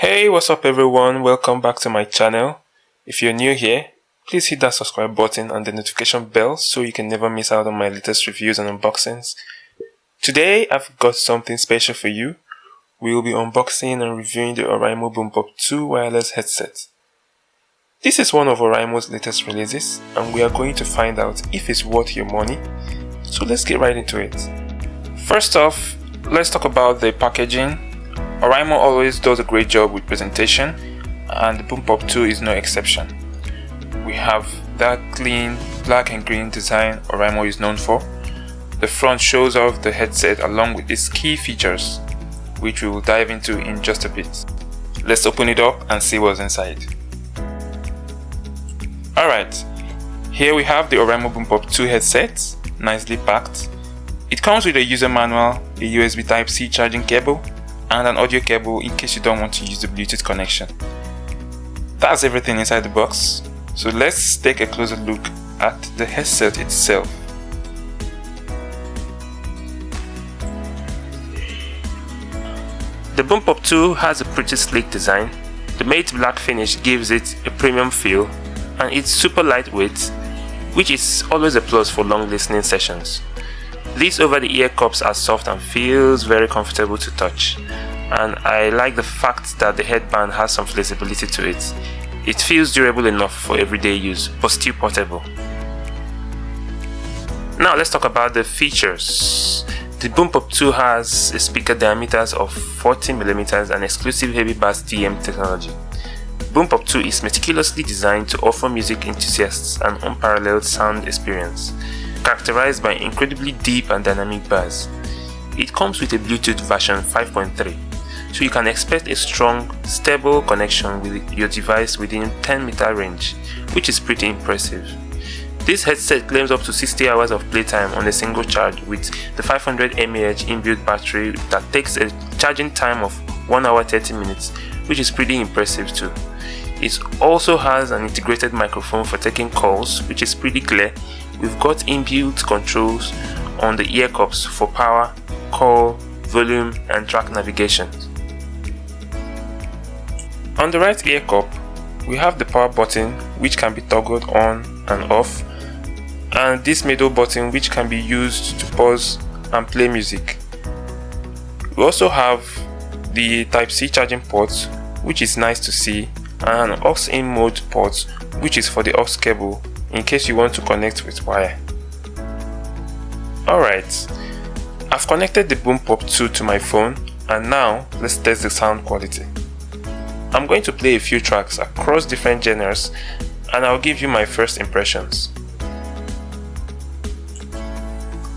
Hey, what's up everyone? Welcome back to my channel. If you're new here, please hit that subscribe button and the notification bell so you can never miss out on my latest reviews and unboxings. Today I've got something special for you. We'll be unboxing and reviewing the Oraimo Boompop 2 wireless headset. This is one of Oraimo's latest releases and we are going to find out if it's worth your money. So let's get right into it. First off, let's talk about the packaging. Oraimo always does a great job with presentation and the Boompop 2 is no exception. We have that clean black and green design Oraimo is known for. The front shows off the headset along with its key features, which we will dive into in just a bit. Let's open it up and see what's inside. Alright, here we have the Oraimo Boompop 2 headset, nicely packed. It comes with a user manual, a USB Type-C charging cable, and an audio cable in case you don't want to use the Bluetooth connection. That's everything inside the box, so let's take a closer look at the headset itself. The Boompop 2 has a pretty sleek design. The matte black finish gives it a premium feel, and it's super lightweight, which is always a plus for long listening sessions. These over-the-ear cups are soft and feels very comfortable to touch, and I like the fact that the headband has some flexibility to it. It feels durable enough for everyday use, but still portable. Now let's talk about the features. The Boompop 2 has a speaker diameters of 40mm and exclusive heavy bass DM technology. Boompop 2 is meticulously designed to offer music enthusiasts an unparalleled sound experience, characterized by incredibly deep and dynamic bass. It comes with a Bluetooth version 5.3, so you can expect a strong, stable connection with your device within 10-meter range, which is pretty impressive. This headset claims up to 60 hours of playtime on a single charge with the 500 mAh inbuilt battery that takes a charging time of 1 hour 30 minutes, which is pretty impressive too. It also has an integrated microphone for taking calls, which is pretty clear. We've got inbuilt controls on the ear cups for power, call, volume and track navigation. On the right ear cup, we have the power button which can be toggled on and off, and this middle button which can be used to pause and play music. We also have the Type-C charging port, which is nice to see, and an aux-in mode port, which is for the aux cable in case you want to connect with wire. Alright, I've connected the Boompop 2 to my phone and now let's test the sound quality. I'm going to play a few tracks across different genres and I'll give you my first impressions.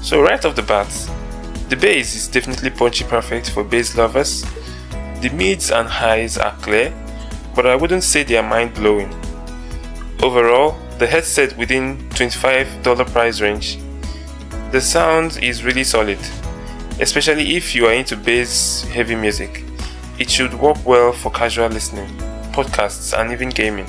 So right off the bat, the bass is definitely punchy, perfect for bass lovers. The mids and highs are clear, but I wouldn't say they are mind-blowing. Overall, the headset within $25 price range. The sound is really solid, especially if you are into bass heavy music. It should work well for casual listening, podcasts and even gaming.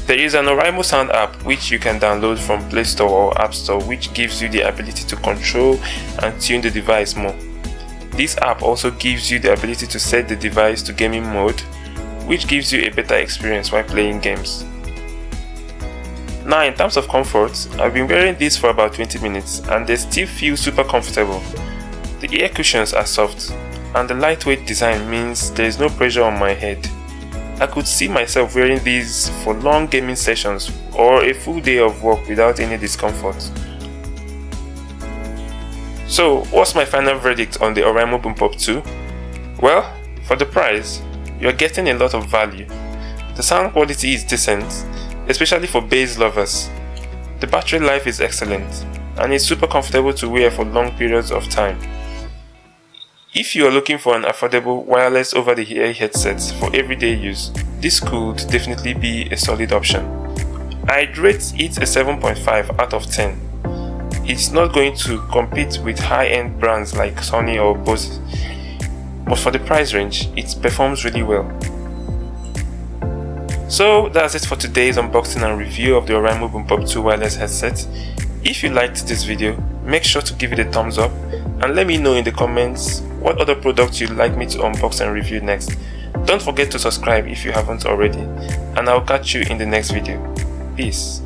There is an Oraimo Sound app which you can download from Play Store or App Store, which gives you the ability to control and tune the device more. This app also gives you the ability to set the device to gaming mode, which gives you a better experience while playing games. Now in terms of comfort, I've been wearing this for about 20 minutes and they still feel super comfortable. The ear cushions are soft and the lightweight design means there is no pressure on my head. I could see myself wearing these for long gaming sessions or a full day of work without any discomfort. So what's my final verdict on the Oraimo Boompop 2? Well, for the price, you're getting a lot of value. The sound quality is decent, especially for bass lovers. The battery life is excellent and it's super comfortable to wear for long periods of time. If you are looking for an affordable wireless over-the-ear headset for everyday use, this could definitely be a solid option. I'd rate it a 7.5 out of 10. It's not going to compete with high-end brands like Sony or Bose, but for the price range, it performs really well. So that's it for today's unboxing and review of the Oraimo Boompop 2 wireless headset. If you liked this video, make sure to give it a thumbs up and let me know in the comments what other products you'd like me to unbox and review next. Don't forget to subscribe if you haven't already, and I'll catch you in the next video. Peace.